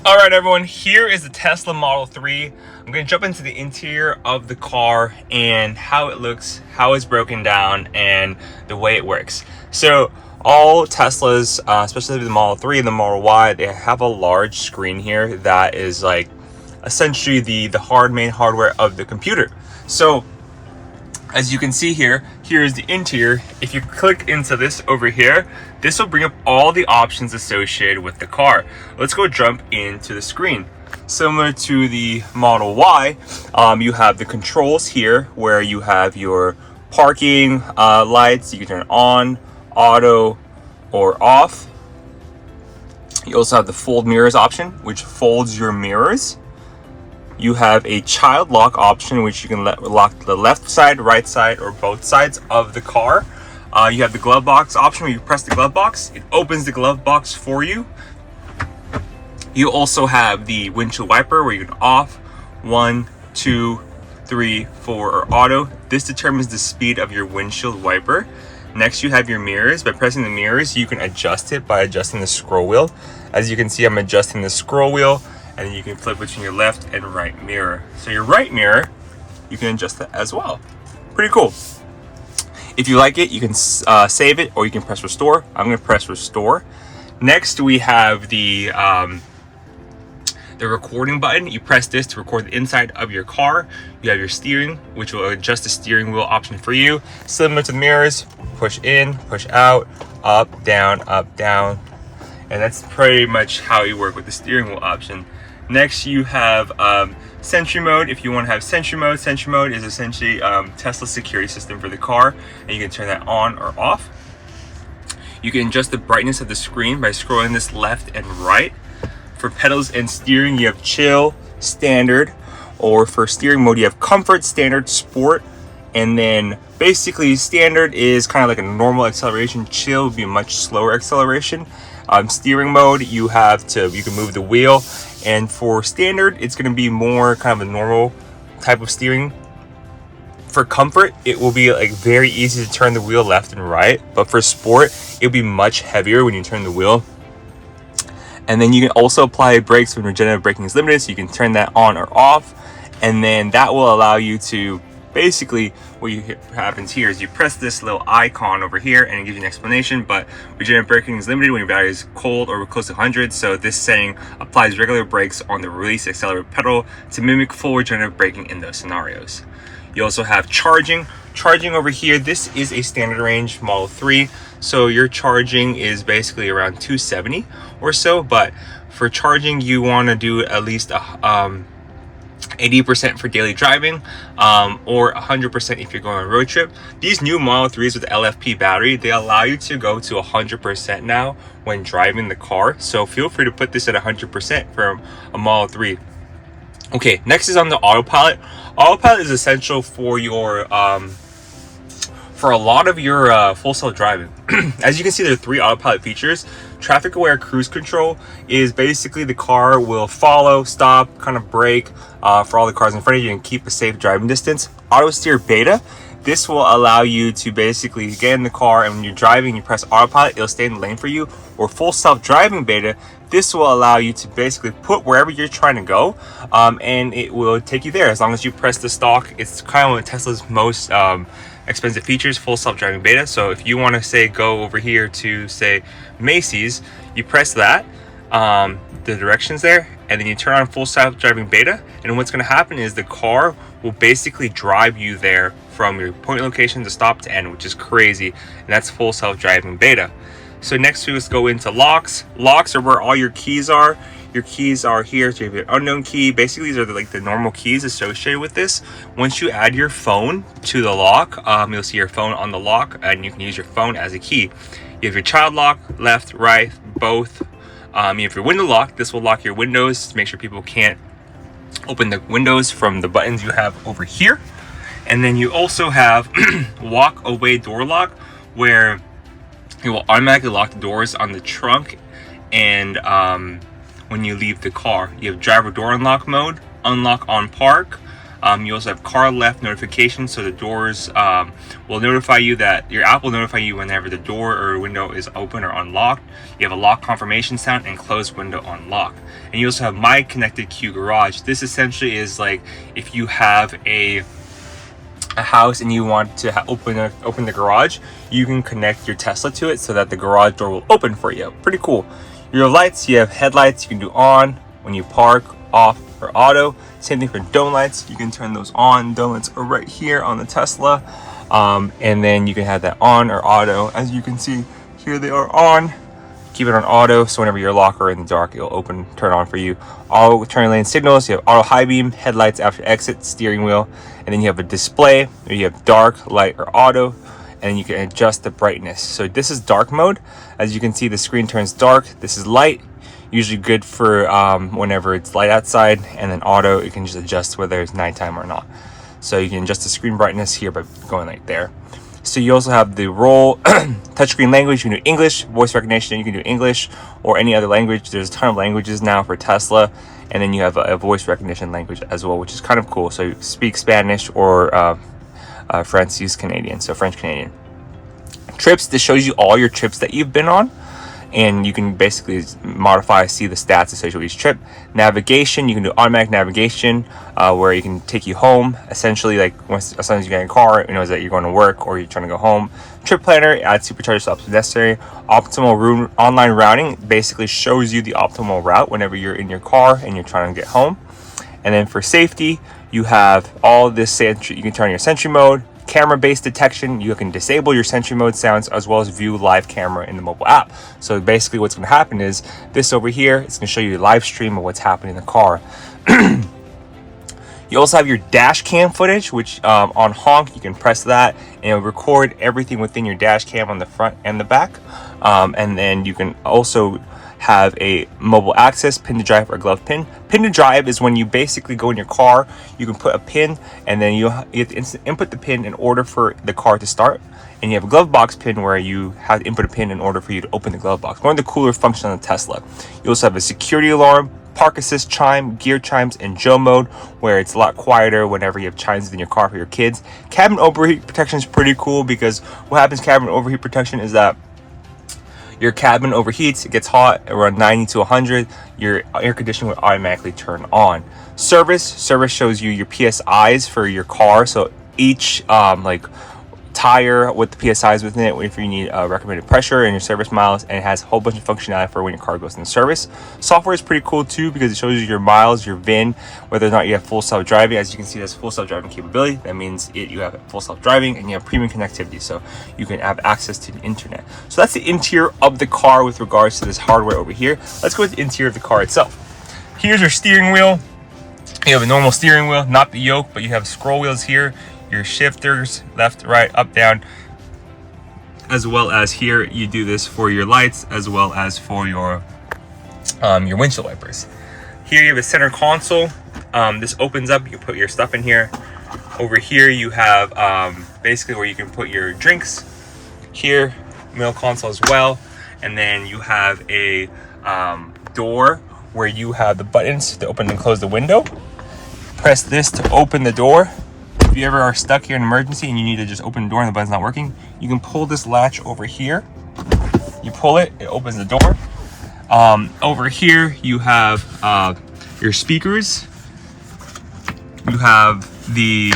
All right, everyone, here is the Tesla Model 3. I'm going to jump into the interior of the car and how it looks, how it's broken down, and the way it works. So all Teslas, especially the Model 3 and the Model Y, they have a large screen here that is like essentially the main hardware of the computer. So as you can see here, here's the interior. If you click into this over here, this will bring up all the options associated with the car. Let's go jump into the screen. Similar to the Model Y, you have the controls here where you have your parking lights. You can turn on, auto, or off. You also have the fold mirrors option, which folds your mirrors. You have a child lock option, which you can lock the left side, right side, or both sides of the car. You have the glove box option where you press the glove box, it opens the glove box for you. You also have the windshield wiper where you can off, 1, 2, 3, 4, or auto. This determines the speed of your windshield wiper. Next, you have your mirrors. By pressing the mirrors, you can adjust it by adjusting the scroll wheel. As you can see, I'm adjusting the scroll wheel, and then you can flip between your left and right mirror. So your right mirror, you can adjust that as well. Pretty cool. If you like it, you can save it, or you can press restore. I'm gonna press restore. Next, we have the recording button. You press this to record the inside of your car. You have your steering, which will adjust the steering wheel option for you. Similar to the mirrors, push in, push out, up, down, and that's pretty much how you work with the steering wheel option. Next, you have Sentry mode. If you want to have Sentry mode is essentially Tesla's security system for the car, and you can turn that on or off. You can adjust the brightness of the screen by scrolling this left and right. For pedals and steering, you have chill, standard, or for steering mode, you have comfort, standard, sport, and then basically standard is kind of like a normal acceleration. Chill would be a much slower acceleration. Steering mode, you can move the wheel, and for standard, it's going to be more kind of a normal type of steering. For comfort, it will be like very easy to turn the wheel left and right, but for sport, it'll be much heavier when you turn the wheel. And then you can also apply brakes when regenerative braking is limited, so you can turn that on or off, and then that will allow you to basically, happens here is you press this little icon over here and it gives you an explanation, but regenerative braking is limited when your battery is cold or close to 100, so this setting applies regular brakes on the release accelerator pedal to mimic full regenerative braking in those scenarios. You also have charging. Charging over here, this is a standard range Model 3, so your charging is basically around 270 or so, but for charging you want to do at least 80% for daily driving, or 100% if you're going on a road trip. These new Model 3s with the LFP battery, they allow you to go to 100% now when driving the car, so feel free to put this at 100% for a Model 3. Okay, next is on the autopilot. Autopilot is essential for your for a lot of your full self-driving. As you can see, there are 3 autopilot features. Traffic aware cruise control is basically the car will follow, stop, kind of brake for all the cars in front of you and keep a safe driving distance. Auto steer beta, this will allow you to basically get in the car, and when you're driving, you press autopilot, it'll stay in the lane for you. Or full self-driving beta, this will allow you to basically put wherever you're trying to go, and it will take you there as long as you press the stalk. It's kind of one of Tesla's most expensive features, full self-driving beta. So if you want to say go over here to say Macy's, you press that, the directions there, and then you turn on full self-driving beta, and what's going to happen is the car will basically drive you there from your point location to stop to end, which is crazy, and that's full self-driving beta. So next we just go into locks. Locks are where all your keys are. Your keys are here, so you have your unknown key. Basically, these are like the normal keys associated with this. Once you add your phone to the lock, you'll see your phone on the lock, and you can use your phone as a key. You have your child lock, left, right, both. You have your window lock. This will lock your windows to make sure people can't open the windows from the buttons you have over here. And then you also have walk away door lock, where it will automatically lock the doors on the trunk and when you leave the car. You have driver door unlock mode, unlock on park, You also have car left notification, so the doors will notify you that your app will notify you whenever the door or window is open or unlocked. You have a lock confirmation sound and closed window unlock. And you also have My Connected Q Garage. This essentially is like if you have a house and you want to open the garage, you can connect your Tesla to it so that the garage door will open for you. Pretty cool. Your lights, you have headlights you can do on when you park, off, or auto. Same thing for dome lights. You can turn those on. Dome lights are right here on the Tesla. And then you can have that on or auto. As you can see here, they are on. Keep it on auto, so whenever you're locked or in the dark, it'll turn on for you. All turn lane signals. You have auto high beam, headlights after exit, steering wheel, and then you have a display where you have dark, light, or auto, and you can adjust the brightness. So this is dark mode. As you can see, the screen turns dark. This is light, usually good for whenever it's light outside, and then auto, you can just adjust whether it's nighttime or not. So you can adjust the screen brightness here by going like there. So you also have the roll touchscreen language. You can do English, voice recognition. You can do English or any other language. There's a ton of languages now for Tesla, and then you have a voice recognition language as well, which is kind of cool. So you speak Spanish or French Canadian, so French Canadian. Trips, this shows you all your trips that you've been on, and you can basically see the stats associated with each trip. Navigation, you can do automatic navigation where you can take you home. Essentially, like as soon as you get in a car, it knows that you're going to work or you're trying to go home. Trip planner, add supercharger stops if necessary. Optimal online routing basically shows you the optimal route whenever you're in your car and you're trying to get home. And then for safety, you have all this sentry. You can turn your sentry mode, camera-based detection. You can disable your sentry mode sounds as well as view live camera in the mobile app. So basically what's going to happen is this over here, it's going to show you a live stream of what's happening in the car. You also have your dash cam footage, which on honk, you can press that and it'll record everything within your dash cam on the front and the back. And then you can also have a mobile access, pin to drive, or glove pin. Pin to drive is when you basically go in your car, you can put a pin and then you have to input the pin in order for the car to start. And you have a glove box pin where you have to input a pin in order for you to open the glove box. One of the cooler functions on the Tesla. You also have a security alarm, park assist chime, gear chimes, and Joe mode, where it's a lot quieter whenever you have chimes in your car for your kids. Cabin overheat protection is pretty cool because what happens cabin overheat protection is that your cabin overheats, it gets hot around 90 to 100, your air conditioning will automatically turn on. Service shows you your PSIs for your car. So each tire with the PSIs within it, if you need recommended pressure and your service miles, and it has a whole bunch of functionality for when your car goes into service. Software is pretty cool too because it shows you your miles, your VIN, whether or not you have full self-driving. As you can see, there's full self-driving capability. That means you have full self-driving and you have premium connectivity, so you can have access to the internet. So that's the interior of the car with regards to this hardware over here. Let's go with the interior of the car itself. Here's your steering wheel. You have a normal steering wheel, not the yoke, but you have scroll wheels here. Your shifters, left, right, up, down, as well as here you do this for your lights as well as for your windshield wipers. Here you have a center console. This opens up, you put your stuff in here. Over here you have basically where you can put your drinks. Here, middle console as well, and then you have a door where you have the buttons to open and close the window. Press this to open the door. If you ever are stuck here in an emergency and you need to just open the door and the button's not working, you can pull this latch over here. You pull it, it opens the door. Over here, you have your speakers. You have the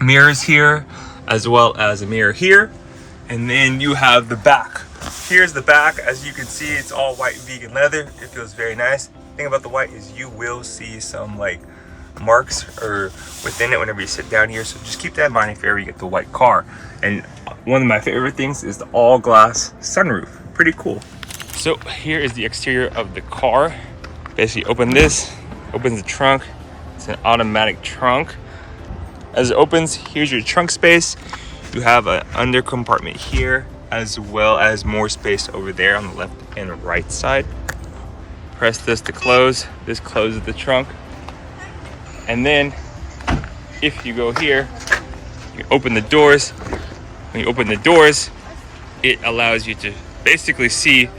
mirrors here, as well as a mirror here. And then you have the back. Here's the back. As you can see, it's all white vegan leather. It feels very nice. The thing about the white is you will see some marks or within it whenever you sit down here, so just keep that in mind if you ever get the white car. And one of my favorite things is the all glass sunroof. Pretty cool. So here is the exterior of the car. Basically open this, opens the trunk. It's an automatic trunk. As it opens, here's your trunk space. You have an under compartment here as well as more space over there on the left and right side. Press this to close. This closes the trunk. And then if you go here, you open the doors. When you open the doors, it allows you to basically see,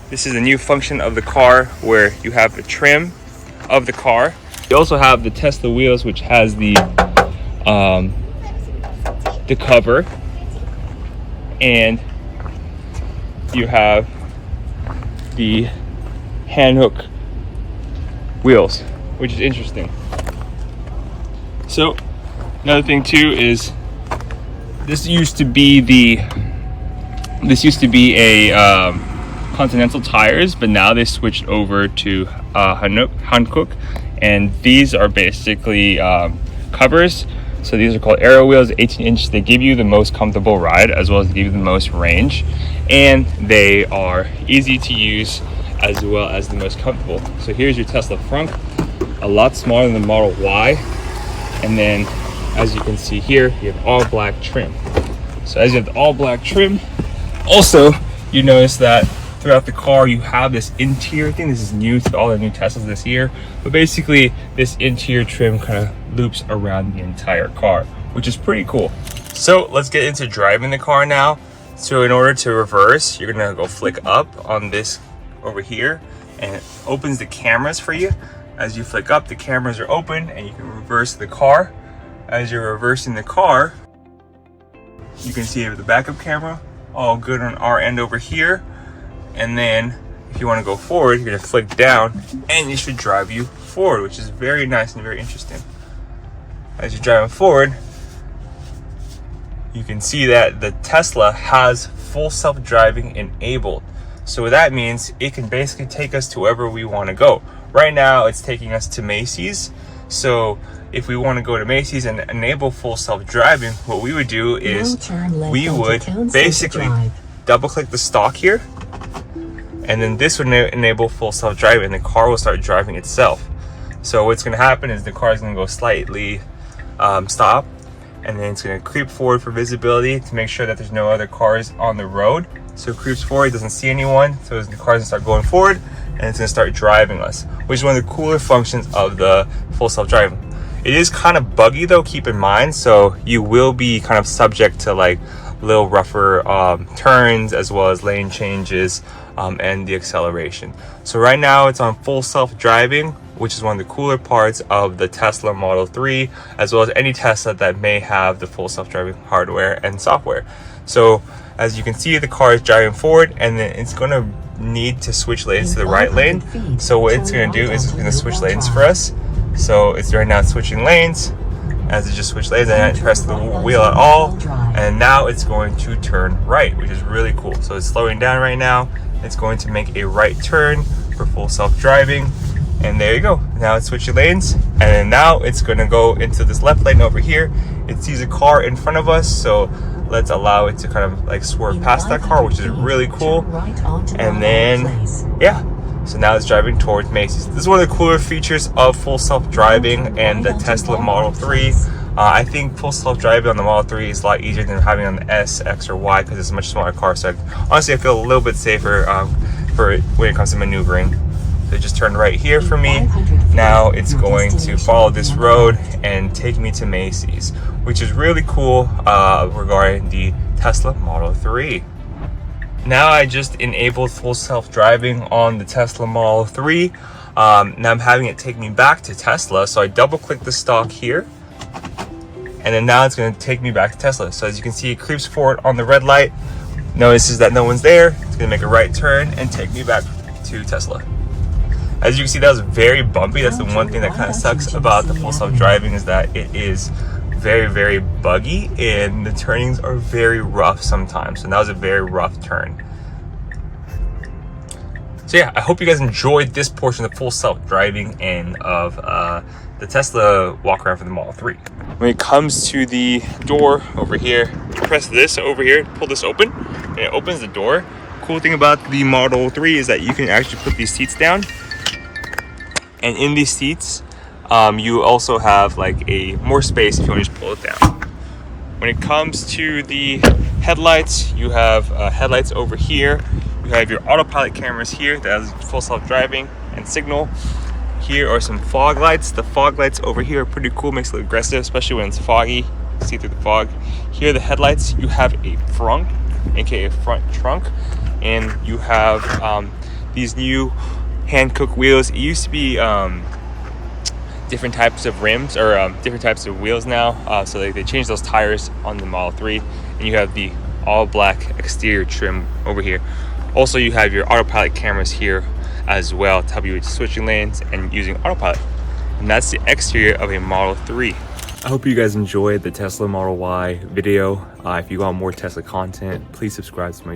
this is a new function of the car where you have a trim of the car. You also have the Tesla wheels, which has the cover, and you have the hand hook wheels, which is interesting. So another thing too is this used to be a Continental tires, but now they switched over to Hankook, and these are basically covers. So these are called Aero wheels, 18 inch. They give you the most comfortable ride as well as they give you the most range, and they are easy to use as well as the most comfortable. So here's your Tesla front, a lot smaller than the Model Y, and then as you can see here, you have all black trim. So as you have the all black trim, also you notice that throughout the car you have this interior thing. This is new to all the new Teslas this year, but basically this interior trim kind of loops around the entire car, which is pretty cool. So let's get into driving the car now. So in order to reverse, you're gonna go flick up on this over here, and it opens the cameras for you. As you flick up, the cameras are open and you can reverse the car. As you're reversing the car, you can see the backup camera, all good on our end over here. And then if you want to go forward, you're gonna flick down and it should drive you forward, which is very nice and very interesting. As you're driving forward, you can see that the Tesla has full self-driving enabled. So what that means, it can basically take us to wherever we want to go. Right now it's taking us to Macy's. So if we want to go to Macy's and enable full self-driving, what we would do is we would basically double click the stalk here, and then this would enable full self-driving, and the car will start driving itself. So what's going to happen is the car is going to go slightly stop, and then it's going to creep forward for visibility to make sure that there's no other cars on the road. So it creeps forward, it doesn't see anyone, so the car's going to start going forward and it's going to start driving us, which is one of the cooler functions of the full self-driving. It is kind of buggy though, keep in mind, so you will be kind of subject to like little rougher turns as well as lane changes and the acceleration. So right now it's on full self-driving, which is one of the cooler parts of the Tesla Model 3, as well as any Tesla that may have the full self-driving hardware and software. So as you can see, the car is driving forward, and then it's going to need to switch lanes to the right lane. So what it's going to do is it's going to switch lanes for us. So it's right now switching lanes. As it just switched lanes, and I didn't press the wheel at all, and now it's going to turn right, which is really cool. So it's slowing down right now. It's going to make a right turn for full self-driving, and there you go. Now it's switching lanes, and then now it's going to go into this left lane over here. It sees a car in front of us, so let's allow it to kind of like swerve past that car, which is really cool. And then yeah, so now it's driving towards Macy's. This is one of the cooler features of full self-driving and the Tesla Model 3. I think full self-driving on the Model 3 is a lot easier than having on the S, X, or Y, because it's a much smaller car. So honestly, I feel a little bit safer for when it comes to maneuvering. So it just turned right here for me. Now it's going to follow this road and take me to Macy's, which is really cool regarding the Tesla Model 3. Now I just enabled full self-driving on the Tesla Model 3. Now I'm having it take me back to Tesla. So I double click the stalk here, and then now it's going to take me back to Tesla. So as you can see, it creeps forward on the red light, notices that no one's there. It's going to make a right turn and take me back to Tesla. As you can see, that was very bumpy. That's the one thing that kind of sucks about the full self-driving, is that it is very, very buggy and the turnings are very rough sometimes. So that was a very rough turn. So yeah, I hope you guys enjoyed this portion of full self-driving and of the Tesla walk around for the Model 3. When it comes to the door over here, press this over here, pull this open, and it opens the door. Cool thing about the Model 3 is that you can actually put these seats down. And in these seats, you also have like more space if you want to just pull it down. When it comes to the headlights, you have headlights over here. You have your autopilot cameras here that has full self-driving and signal. Here are some fog lights. The fog lights over here are pretty cool, makes it look aggressive, especially when it's foggy. See through the fog. Here are the headlights. You have a front, aka front trunk, and you have these new hand-cooked wheels. It used to be different types of rims or different types of wheels now. So they changed those tires on the Model 3, and you have the all black exterior trim over here. Also, you have your autopilot cameras here as well to help you with switching lanes and using autopilot. And that's the exterior of a Model 3. I hope you guys enjoyed the Tesla Model Y video. If you want more Tesla content, please subscribe to my